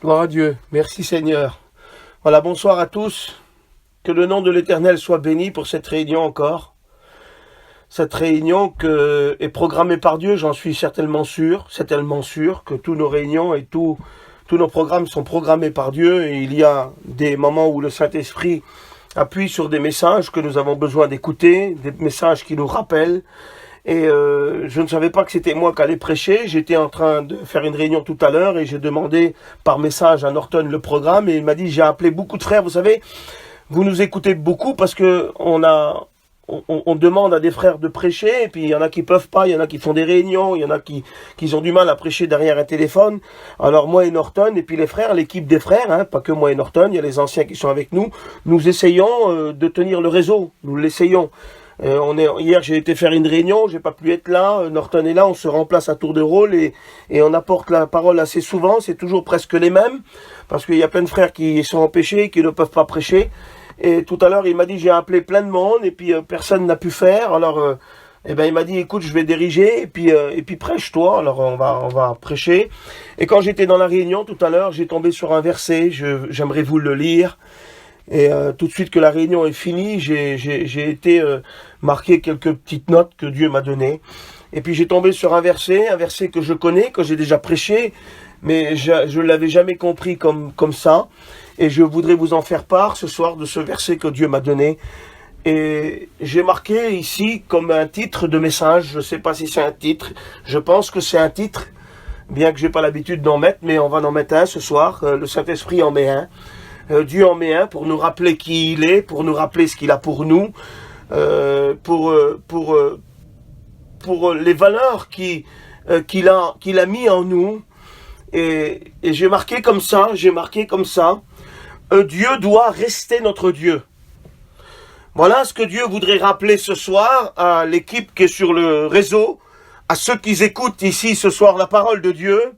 Gloire à Dieu. Merci Seigneur. Voilà, bonsoir à tous. Que le nom de l'Éternel soit béni pour cette réunion encore. Cette réunion est programmée par Dieu, j'en suis certainement sûr. C'est tellement sûr que tous nos réunions et tous nos programmes sont programmés par Dieu. Et il y a des moments où le Saint-Esprit appuie sur des messages que nous avons besoin d'écouter, des messages qui nous rappellent. Et je ne savais pas que c'était moi qui allais prêcher. J'étais en train de faire une réunion tout à l'heure et j'ai demandé par message à Norton le programme. Et il m'a dit, j'ai appelé beaucoup de frères. Vous savez, vous nous écoutez beaucoup parce que on demande à des frères de prêcher. Et puis il y en a qui peuvent pas, il y en a qui font des réunions, il y en a qui ont du mal à prêcher derrière un téléphone. Alors moi et Norton, et puis les frères, l'équipe des frères, hein, pas que moi et Norton, il y a les anciens qui sont avec nous. Nous essayons de tenir le réseau. Nous l'essayons. Hier j'ai été faire une réunion, j'ai pas pu être là, Norton est là, on se remplace à tour de rôle et on apporte la parole assez souvent, c'est toujours presque les mêmes, parce qu'il y a plein de frères qui sont empêchés, qui ne peuvent pas prêcher. Et tout à l'heure il m'a dit j'ai appelé plein de monde et puis personne n'a pu faire, alors il m'a dit écoute je vais diriger et puis prêche-toi, alors on va prêcher. Et quand j'étais dans la réunion tout à l'heure, j'ai tombé sur un verset, j'aimerais vous le lire. Et tout de suite que la réunion est finie, j'ai été marquer quelques petites notes que Dieu m'a données. Et puis j'ai tombé sur un verset que je connais, que j'ai déjà prêché, mais je ne l'avais jamais compris comme ça. Et je voudrais vous en faire part ce soir de ce verset que Dieu m'a donné. Et j'ai marqué ici comme un titre de message, je ne sais pas si c'est un titre, je pense que c'est un titre, bien que j'ai pas l'habitude d'en mettre, mais on va en mettre un ce soir, le Saint-Esprit en met un. Dieu en met un pour nous rappeler qui il est, pour nous rappeler ce qu'il a pour nous, pour les valeurs qu'il a mis en nous. Et j'ai marqué comme ça, Dieu doit rester notre Dieu. Voilà ce que Dieu voudrait rappeler ce soir à l'équipe qui est sur le réseau, à ceux qui écoutent ici ce soir la parole de Dieu.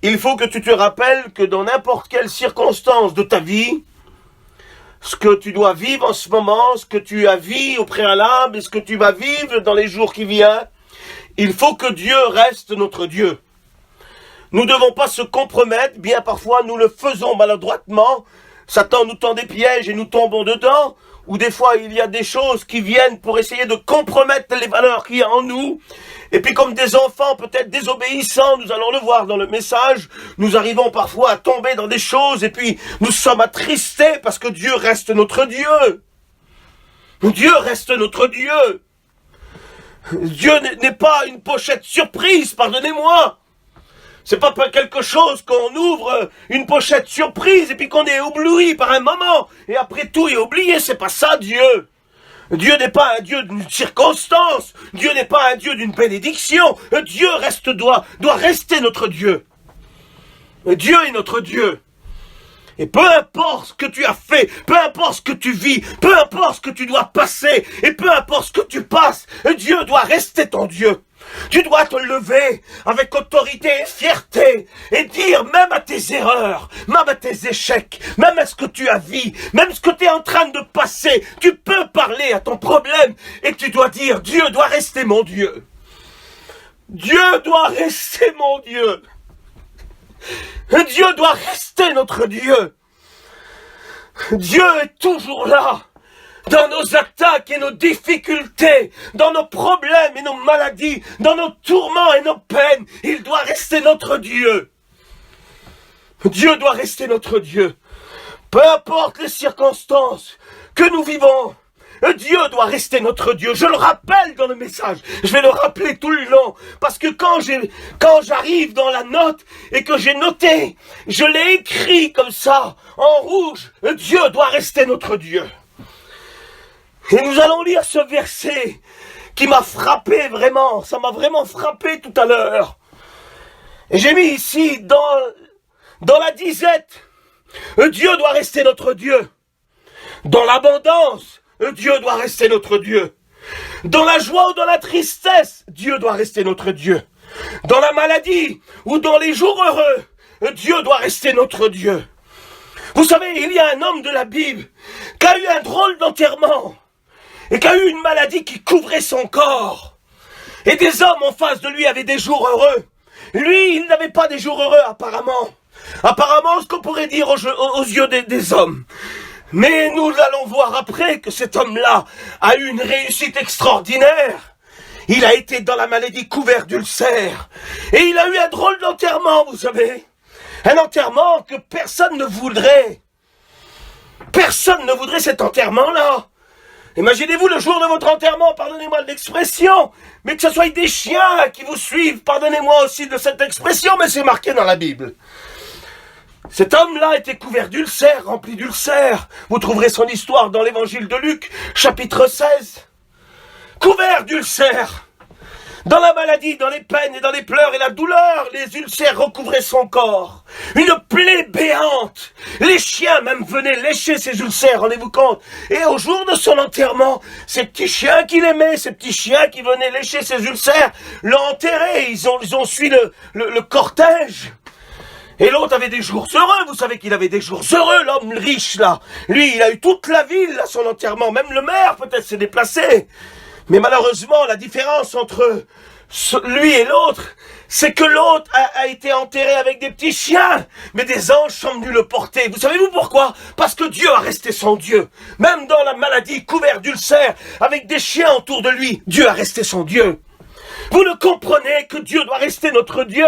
Il faut que tu te rappelles que dans n'importe quelle circonstance de ta vie, ce que tu dois vivre en ce moment, ce que tu as vécu au préalable et ce que tu vas vivre dans les jours qui viennent, il faut que Dieu reste notre Dieu. Nous ne devons pas se compromettre, bien parfois nous le faisons maladroitement. Satan nous tend des pièges et nous tombons dedans, ou des fois il y a des choses qui viennent pour essayer de compromettre les valeurs qu'il y a en nous. Et puis comme des enfants peut-être désobéissants, nous allons le voir dans le message, nous arrivons parfois à tomber dans des choses et puis nous sommes attristés parce que Dieu reste notre Dieu. Dieu reste notre Dieu. Dieu n'est pas une pochette surprise, pardonnez-moi. C'est pas quelque chose qu'on ouvre une pochette surprise et puis qu'on est ébloui par un moment et après tout est oublié, c'est pas ça Dieu. Dieu n'est pas un Dieu d'une circonstance. Dieu n'est pas un Dieu d'une bénédiction. Dieu doit rester notre Dieu. Dieu est notre Dieu. Et peu importe ce que tu as fait, peu importe ce que tu vis, peu importe ce que tu dois passer, et peu importe ce que tu passes, Dieu doit rester ton Dieu. Tu dois te lever avec autorité et fierté et dire même à tes erreurs, même à tes échecs, même à ce que tu as vu, même ce que tu es en train de passer, tu peux parler à ton problème et tu dois dire Dieu doit rester mon Dieu. Dieu doit rester mon Dieu. Dieu doit rester notre Dieu. Dieu est toujours là. Dans nos attaques et nos difficultés, dans nos problèmes et nos maladies, dans nos tourments et nos peines, il doit rester notre Dieu. Dieu doit rester notre Dieu. Peu importe les circonstances que nous vivons, Dieu doit rester notre Dieu. Je le rappelle dans le message. Je vais le rappeler tout le long. Parce que quand j'arrive dans la note et que j'ai noté, je l'ai écrit comme ça, en rouge. Dieu doit rester notre Dieu. Et nous allons lire ce verset qui m'a frappé vraiment. Ça m'a vraiment frappé tout à l'heure. Et j'ai mis ici dans la disette, Dieu doit rester notre Dieu. Dans l'abondance, Dieu doit rester notre Dieu. Dans la joie ou dans la tristesse, Dieu doit rester notre Dieu. Dans la maladie ou dans les jours heureux, Dieu doit rester notre Dieu. Vous savez, il y a un homme de la Bible qui a eu un drôle d'enterrement et qui a eu une maladie qui couvrait son corps. Et des hommes en face de lui avaient des jours heureux. Lui, il n'avait pas des jours heureux apparemment. Apparemment, ce qu'on pourrait dire aux yeux des hommes. Mais nous allons voir après que cet homme-là a eu une réussite extraordinaire. Il a été dans la maladie couvert d'ulcères. Et il a eu un drôle d'enterrement, vous savez. Un enterrement que personne ne voudrait. Personne ne voudrait cet enterrement-là. Imaginez-vous le jour de votre enterrement, pardonnez-moi de l'expression, mais que ce soit des chiens qui vous suivent, pardonnez-moi aussi de cette expression, mais c'est marqué dans la Bible. Cet homme-là était couvert d'ulcères, rempli d'ulcères. Vous trouverez son histoire dans l'évangile de Luc, chapitre 16. Couvert d'ulcères. Dans la maladie, dans les peines et dans les pleurs et la douleur, les ulcères recouvraient son corps. Une plaie béante. Les chiens même venaient lécher ses ulcères, rendez-vous compte. Et au jour de son enterrement, ces petits chiens qu'il aimait, ces petits chiens qui venaient lécher ses ulcères, l'ont enterré. Ils ont suivi le cortège. Et l'autre avait des jours heureux, vous savez qu'il avait des jours heureux, l'homme riche là. Lui, il a eu toute la ville à son enterrement, même le maire peut-être s'est déplacé. Mais malheureusement, la différence entre lui et l'autre, c'est que l'autre a été enterré avec des petits chiens, mais des anges sont venus le porter. Vous savez-vous pourquoi? Parce que Dieu a resté son Dieu. Même dans la maladie, couvert d'ulcères, avec des chiens autour de lui, Dieu a resté son Dieu. Vous ne comprenez que Dieu doit rester notre Dieu?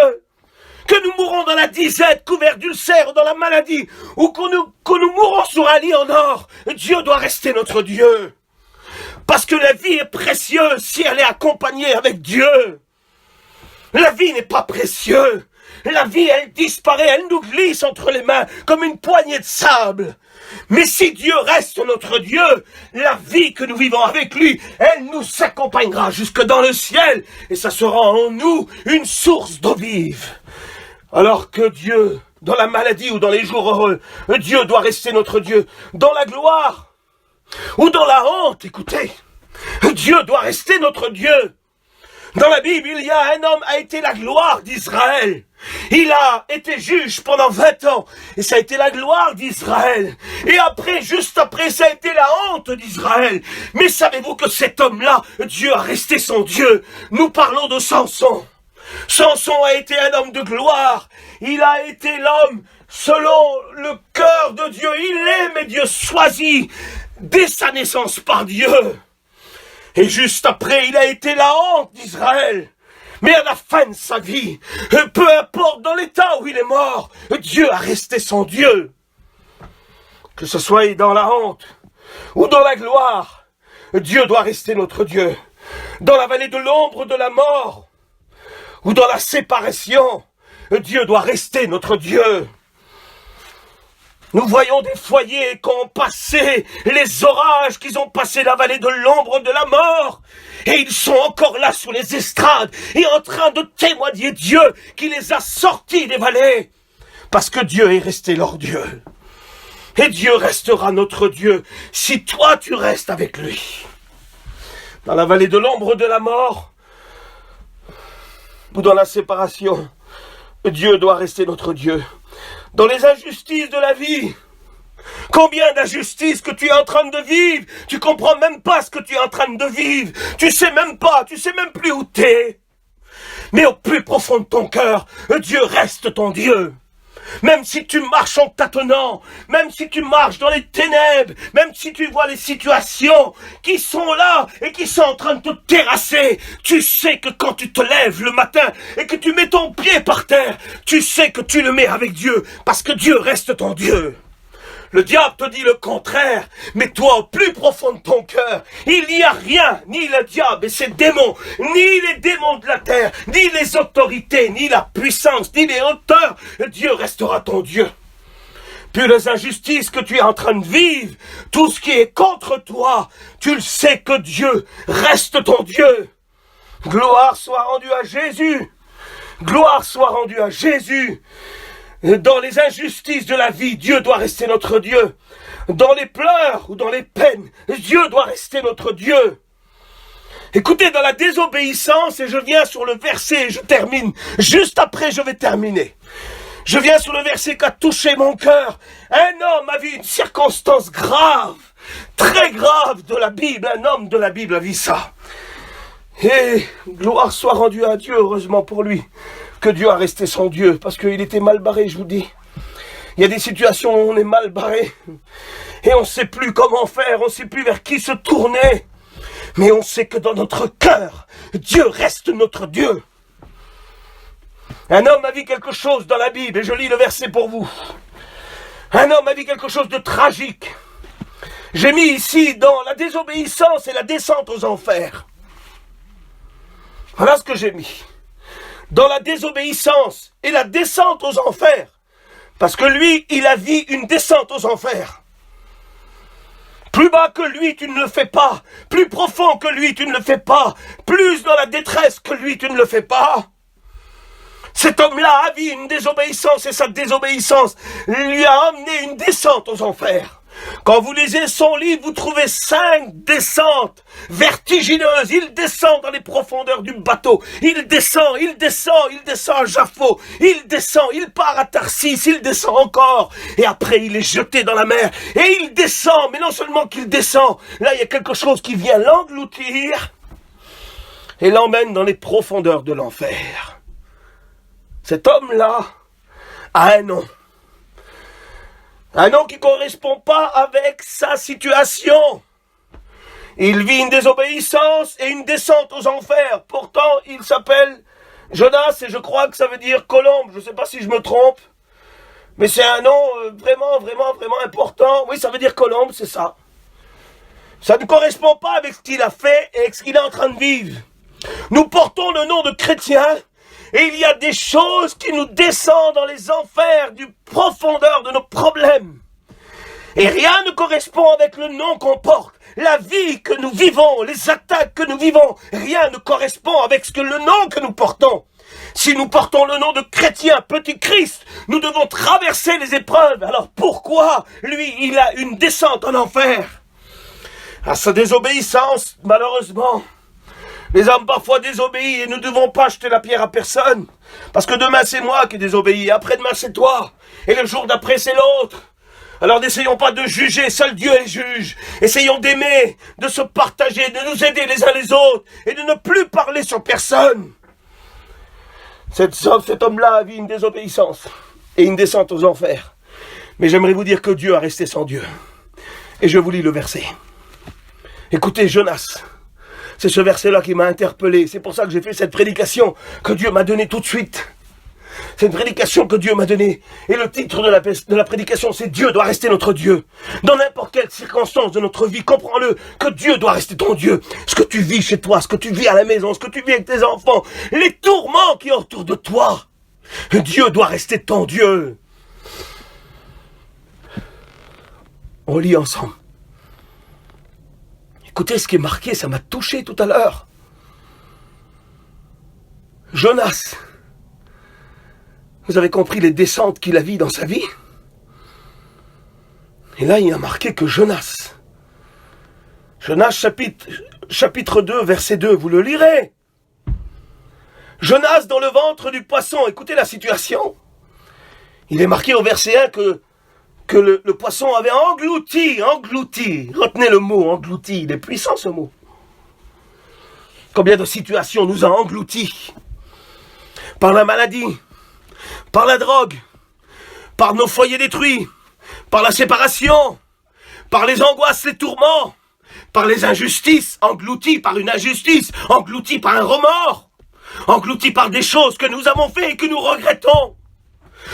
Que nous mourons dans la disette, couverts d'ulcères, ou dans la maladie, ou que nous mourons sur un lit en or, Dieu doit rester notre Dieu. Parce que la vie est précieuse si elle est accompagnée avec Dieu. La vie n'est pas précieuse. La vie, elle disparaît, elle nous glisse entre les mains comme une poignée de sable. Mais si Dieu reste notre Dieu, la vie que nous vivons avec lui, elle nous accompagnera jusque dans le ciel. Et ça sera en nous une source d'eau vive. Alors que Dieu, dans la maladie ou dans les jours heureux, Dieu doit rester notre Dieu. Dans la gloire ou dans la honte, écoutez, Dieu doit rester notre Dieu. Dans la Bible, il y a un homme a été la gloire d'Israël. Il a été juge pendant 20 ans. Et ça a été la gloire d'Israël. Et après, juste après, ça a été la honte d'Israël. Mais savez-vous que cet homme-là, Dieu a resté son Dieu? Nous parlons de Samson. Samson a été un homme de gloire. Il a été l'homme selon le cœur de Dieu. Il aime et Dieu choisit dès sa naissance par Dieu. Et juste après, il a été la honte d'Israël. Mais à la fin de sa vie, peu importe dans l'état où il est mort, Dieu a resté son Dieu. Que ce soit dans la honte ou dans la gloire, Dieu doit rester notre Dieu. Dans la vallée de l'ombre de la mort ou dans la séparation, Dieu doit rester notre Dieu. Nous voyons des foyers qui ont passé les orages, qui ont passé la vallée de l'ombre de la mort. Et ils sont encore là sur les estrades et en train de témoigner Dieu qui les a sortis des vallées. Parce que Dieu est resté leur Dieu. Et Dieu restera notre Dieu si toi tu restes avec lui. Dans la vallée de l'ombre de la mort ou dans la séparation, Dieu doit rester notre Dieu. Dans les injustices de la vie, combien d'injustices que tu es en train de vivre, tu comprends même pas ce que tu es en train de vivre, tu sais même plus où t'es. Mais au plus profond de ton cœur, Dieu reste ton Dieu. Même si tu marches en tâtonnant, même si tu marches dans les ténèbres, même si tu vois les situations qui sont là et qui sont en train de te terrasser, tu sais que quand tu te lèves le matin et que tu mets ton pied par terre, tu sais que tu le mets avec Dieu, parce que Dieu reste ton Dieu. Le diable te dit le contraire, mais toi, au plus profond de ton cœur, il n'y a rien, ni le diable et ses démons, ni les démons de la terre, ni les autorités, ni la puissance, ni les hauteurs. Dieu restera ton Dieu. Puis les injustices que tu es en train de vivre, tout ce qui est contre toi, tu le sais que Dieu reste ton Dieu. Gloire soit rendue à Jésus. Gloire soit rendue à Jésus. Dans les injustices de la vie, Dieu doit rester notre Dieu. Dans les pleurs ou dans les peines, Dieu doit rester notre Dieu. Écoutez, dans la désobéissance, et je viens sur le verset, et je termine, juste après je vais terminer. Je viens sur le verset qui a touché mon cœur. Un homme a vu une circonstance grave, très grave de la Bible, un homme de la Bible a vu ça. Et gloire soit rendue à Dieu, heureusement pour lui, que Dieu a resté son Dieu, parce qu'il était mal barré, je vous dis. Il y a des situations où on est mal barré. Et on ne sait plus comment faire, on ne sait plus vers qui se tourner. Mais on sait que dans notre cœur, Dieu reste notre Dieu. Un homme a vu quelque chose dans la Bible, et je lis le verset pour vous. Un homme a vu quelque chose de tragique. J'ai mis ici dans la désobéissance et la descente aux enfers. Voilà ce que j'ai mis. Dans la désobéissance et la descente aux enfers. Parce que lui, il a vu une descente aux enfers. Plus bas que lui, tu ne le fais pas. Plus profond que lui, tu ne le fais pas. Plus dans la détresse que lui, tu ne le fais pas. Cet homme-là a vu une désobéissance et sa désobéissance lui a amené une descente aux enfers. Quand vous lisez son livre, vous trouvez 5 descentes vertigineuses. Il descend dans les profondeurs du bateau. Il descend à Jaffo. Il descend, il part à Tarsis, il descend encore. Et après, il est jeté dans la mer. Et il descend, mais non seulement qu'il descend, là, il y a quelque chose qui vient l'engloutir et l'emmène dans les profondeurs de l'enfer. Cet homme-là a un nom. Un nom qui ne correspond pas avec sa situation. Il vit une désobéissance et une descente aux enfers. Pourtant, il s'appelle Jonas et je crois que ça veut dire colombe. Je ne sais pas si je me trompe. Mais c'est un nom vraiment important. Oui, ça veut dire colombe, c'est ça. Ça ne correspond pas avec ce qu'il a fait et avec ce qu'il est en train de vivre. Nous portons le nom de chrétien. Et il y a des choses qui nous descendent dans les enfers du profondeur de nos problèmes. Et rien ne correspond avec le nom qu'on porte. La vie que nous vivons, les attaques que nous vivons, rien ne correspond avec le nom que nous portons. Si nous portons le nom de chrétien, petit Christ, nous devons traverser les épreuves. Alors pourquoi, lui, il a une descente en enfer? À sa désobéissance, malheureusement, les hommes parfois désobéissent et nous ne devons pas jeter la pierre à personne. Parce que demain c'est moi qui désobéis, après-demain c'est toi, et le jour d'après c'est l'autre. Alors n'essayons pas de juger, seul Dieu est juge. Essayons d'aimer, de se partager, de nous aider les uns les autres, et de ne plus parler sur personne. Cet homme-là a vu une désobéissance et une descente aux enfers. Mais j'aimerais vous dire que Dieu a resté sans Dieu. Et je vous lis le verset. Écoutez, Jonas. C'est ce verset-là qui m'a interpellé. C'est pour ça que j'ai fait cette prédication que Dieu m'a donnée tout de suite. C'est une prédication que Dieu m'a donnée. Et le titre de la prédication, c'est « Dieu doit rester notre Dieu ». Dans n'importe quelle circonstance de notre vie, comprends-le, que Dieu doit rester ton Dieu. Ce que tu vis chez toi, ce que tu vis à la maison, ce que tu vis avec tes enfants, les tourments qui sont autour de toi. Dieu doit rester ton Dieu. On lit ensemble. Écoutez ce qui est marqué, ça m'a touché tout à l'heure. Jonas. Vous avez compris les descentes qu'il a vues dans sa vie? Et là, il a marqué que Jonas. Jonas chapitre 2, verset 2, vous le lirez. Jonas dans le ventre du poisson. Écoutez la situation. Il est marqué au verset 1 que le poisson avait englouti. Retenez le mot, englouti. Il est puissant ce mot. Combien de situations nous a engloutis par la maladie, par la drogue, par nos foyers détruits, par la séparation, par les angoisses, les tourments, par les injustices, engloutis par une injustice, engloutis par un remords, engloutis par des choses que nous avons fait et que nous regrettons.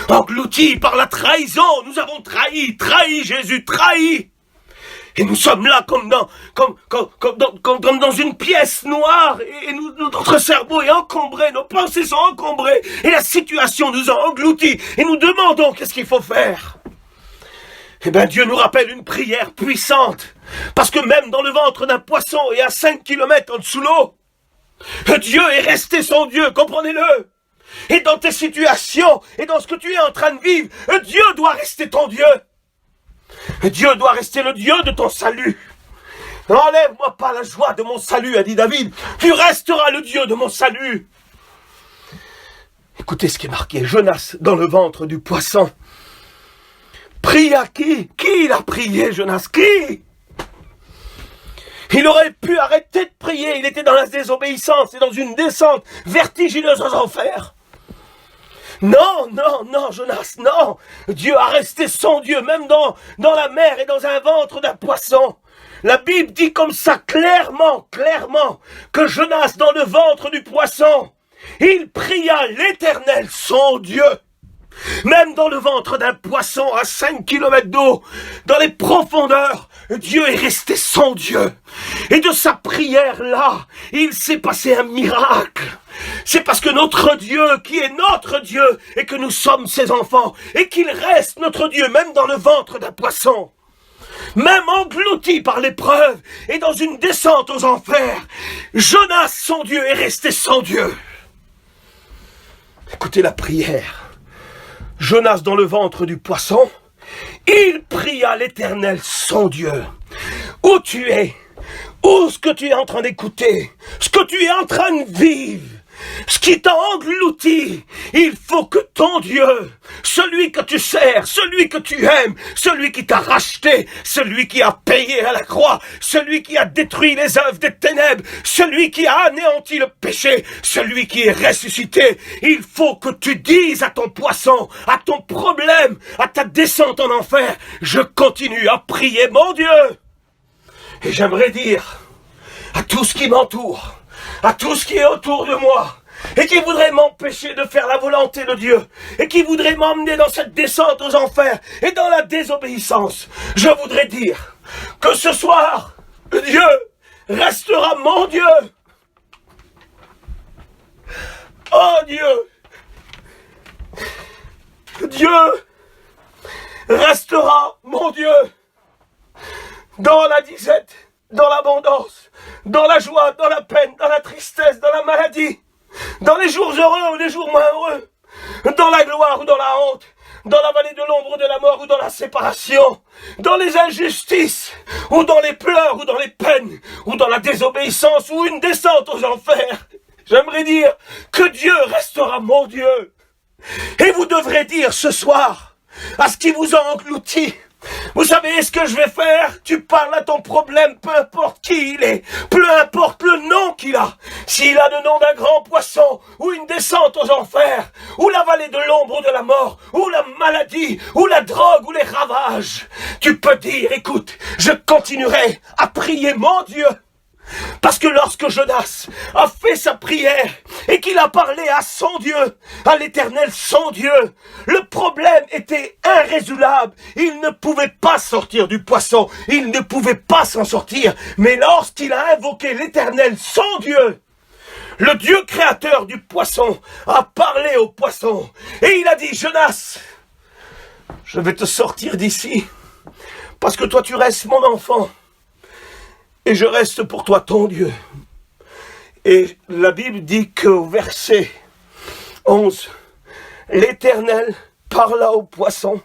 Engloutis par la trahison, nous avons trahi Jésus, trahi. Et nous sommes là comme dans une pièce noire et notre cerveau est encombré, nos pensées sont encombrées et la situation nous a engloutis et nous demandons qu'est-ce qu'il faut faire. Eh bien Dieu nous rappelle une prière puissante parce que même dans le ventre d'un poisson et à 5 kilomètres en dessous l'eau, Dieu est resté son Dieu, comprenez-le. Et dans tes situations, et dans ce que tu es en train de vivre, Dieu doit rester ton Dieu. Dieu doit rester le Dieu de ton salut. N'enlève-moi pas la joie de mon salut, a dit David. Tu resteras le Dieu de mon salut. Écoutez ce qui est marqué. Jonas dans le ventre du poisson. Prie à qui? Qui il a prié, Jonas? Qui? Il aurait pu arrêter de prier. Il était dans la désobéissance et dans une descente vertigineuse aux enfers. Non, non, non, Jonas, non. Dieu a resté son Dieu, même dans la mer et dans un ventre d'un poisson. La Bible dit comme ça clairement, que Jonas, dans le ventre du poisson, il pria l'Éternel, son Dieu. Même dans le ventre d'un poisson à 5 kilomètres d'eau, dans les profondeurs, Dieu est resté son Dieu. Et de sa prière-là, il s'est passé un miracle. C'est parce que notre Dieu, qui est notre Dieu, et que nous sommes ses enfants, et qu'il reste notre Dieu, même dans le ventre d'un poisson. Même englouti par l'épreuve, et dans une descente aux enfers, Jonas, son Dieu, est resté son Dieu. Écoutez la prière. Jonas dans le ventre du poisson, il pria l'Éternel son Dieu. Où tu es, où ce que tu es en train d'écouter, ce que tu es en train de vivre, ce qui t'a englouti, il faut que ton Dieu, celui que tu sers, celui que tu aimes, celui qui t'a racheté, celui qui a payé à la croix, celui qui a détruit les œuvres des ténèbres, celui qui a anéanti le péché, celui qui est ressuscité, il faut que tu dises à ton poisson, à ton problème, à ta descente en enfer, je continue à prier mon Dieu. Et j'aimerais dire à tout ce qui m'entoure, à tout ce qui est autour de moi, et qui voudrait m'empêcher de faire la volonté de Dieu, et qui voudrait m'emmener dans cette descente aux enfers, et dans la désobéissance, je voudrais dire que ce soir, Dieu restera mon Dieu. Oh Dieu, Dieu restera mon Dieu. Dans la disette, dans l'abondance, dans la joie, dans la peine, dans la tristesse, dans la maladie, dans les jours heureux ou les jours moins heureux, dans la gloire ou dans la honte, dans la vallée de l'ombre de la mort ou dans la séparation, dans les injustices, ou dans les pleurs ou dans les peines, ou dans la désobéissance ou une descente aux enfers. J'aimerais dire que Dieu restera mon Dieu. Et vous devrez dire ce soir à ce qui vous a englouti, vous savez ce que je vais faire? Tu parles à ton problème, peu importe qui il est, peu importe le nom qu'il a. S'il a le nom d'un grand poisson, ou une descente aux enfers, ou la vallée de l'ombre de la mort, ou la maladie, ou la drogue, ou les ravages, tu peux dire, écoute, je continuerai à prier mon Dieu. Parce que lorsque Jonas a fait sa prière et qu'il a parlé à son Dieu, à l'Éternel son Dieu, le problème était irrésolvable. Il ne pouvait pas sortir du poisson, il ne pouvait pas s'en sortir. Mais lorsqu'il a invoqué l'Éternel son Dieu, le Dieu créateur du poisson a parlé au poisson et il a dit, Jonas, je vais te sortir d'ici parce que toi tu restes mon enfant. Et je reste pour toi ton Dieu. Et la Bible dit qu'au verset 11, l'Éternel parla au poisson,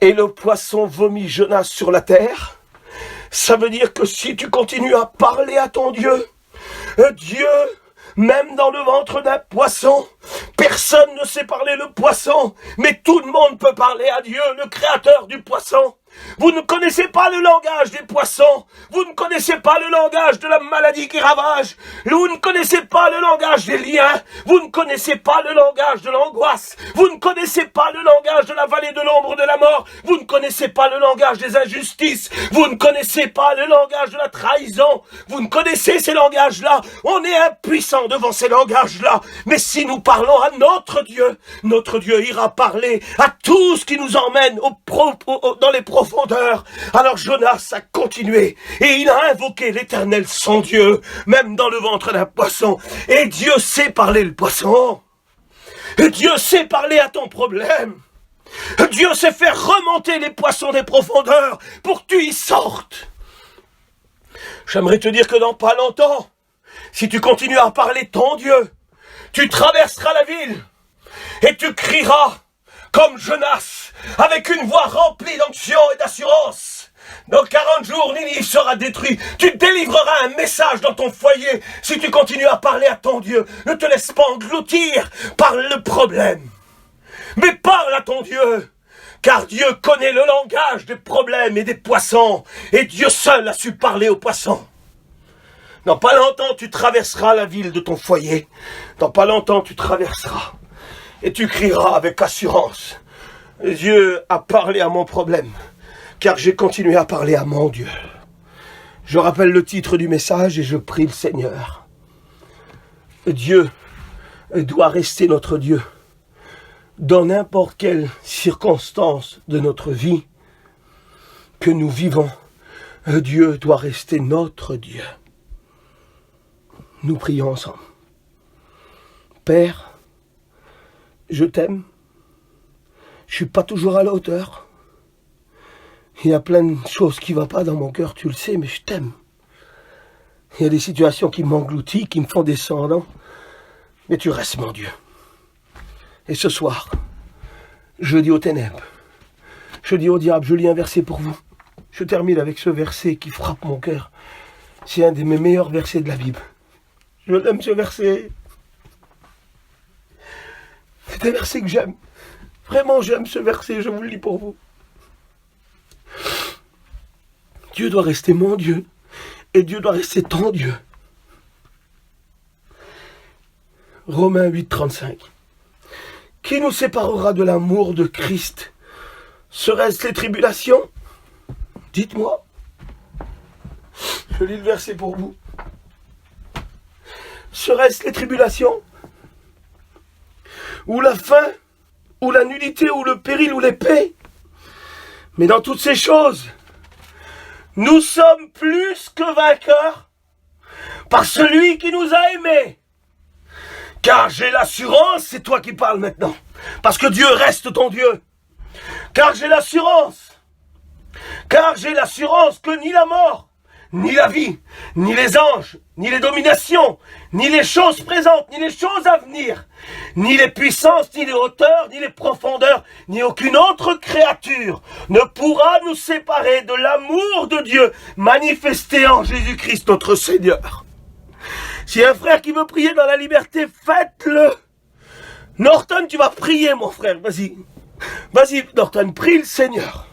et le poisson vomit Jonas sur la terre. Ça veut dire que si tu continues à parler à ton Dieu, Dieu, même dans le ventre d'un poisson, personne ne sait parler le poisson, mais tout le monde peut parler à Dieu, le créateur du poisson. Vous ne connaissez pas le langage des poissons. Vous ne connaissez pas le langage de la maladie qui ravage. Vous ne connaissez pas le langage des liens. Vous ne connaissez pas le langage de l'angoisse. Vous ne connaissez pas le langage de la vallée de l'ombre de la mort. Vous ne connaissez pas le langage des injustices. Vous ne connaissez pas le langage de la trahison. Vous ne connaissez ces langages-là. On est impuissant devant ces langages-là. Mais si nous parlons à notre Dieu ira parler à tout ce qui nous emmène dans les profondeurs. Alors Jonas a continué et il a invoqué l'Éternel son Dieu, même dans le ventre d'un poisson. Et Dieu sait parler le poisson. Et Dieu sait parler à ton problème. Dieu sait faire remonter les poissons des profondeurs pour que tu y sortes. J'aimerais te dire que dans pas longtemps, si tu continues à parler ton Dieu, tu traverseras la ville et tu crieras comme Jonas, avec une voix remplie d'onction et d'assurance. Dans 40 jours, Ninive sera détruit. Tu délivreras un message dans ton foyer si tu continues à parler à ton Dieu. Ne te laisse pas engloutir par le problème, mais parle à ton Dieu. Car Dieu connaît le langage des problèmes et des poissons. Et Dieu seul a su parler aux poissons. Dans pas longtemps, tu traverseras la ville de ton foyer. Dans pas longtemps, tu traverseras. Et tu crieras avec assurance. Dieu a parlé à mon problème, car j'ai continué à parler à mon Dieu. Je rappelle le titre du message et je prie le Seigneur. Dieu doit rester notre Dieu. Dans n'importe quelle circonstance de notre vie que nous vivons, Dieu doit rester notre Dieu. Nous prions ensemble. Père, je t'aime. Je ne suis pas toujours à la hauteur. Il y a plein de choses qui ne vont pas dans mon cœur, tu le sais, mais je t'aime. Il y a des situations qui m'engloutissent, qui me font descendre. Mais tu restes mon Dieu. Et ce soir, je dis aux ténèbres, je dis au diable, je lis un verset pour vous. Je termine avec ce verset qui frappe mon cœur. C'est un de mes meilleurs versets de la Bible. Je l'aime ce verset. C'est un verset que j'aime. Vraiment, j'aime ce verset, je vous le lis pour vous. Dieu doit rester mon Dieu. Et Dieu doit rester ton Dieu. Romains 8, 35. Qui nous séparera de l'amour de Christ? Serait-ce les tribulations? Dites-moi. Je lis le verset pour vous. Serait-ce les tribulations? Ou la faim? Ou la nudité? Ou le péril? Ou l'épée? Mais dans toutes ces choses, nous sommes plus que vainqueurs par celui qui nous a aimés. Car j'ai l'assurance, c'est toi qui parles maintenant, parce que Dieu reste ton Dieu. Car j'ai l'assurance que ni la mort, ni la vie, ni les anges, ni les dominations, ni les choses présentes, ni les choses à venir, ni les puissances, ni les hauteurs, ni les profondeurs, ni aucune autre créature ne pourra nous séparer de l'amour de Dieu manifesté en Jésus-Christ notre Seigneur. Si un frère qui veut prier dans la liberté, faites-le. Norton, tu vas prier, mon frère. Vas-y, Norton, prie le Seigneur.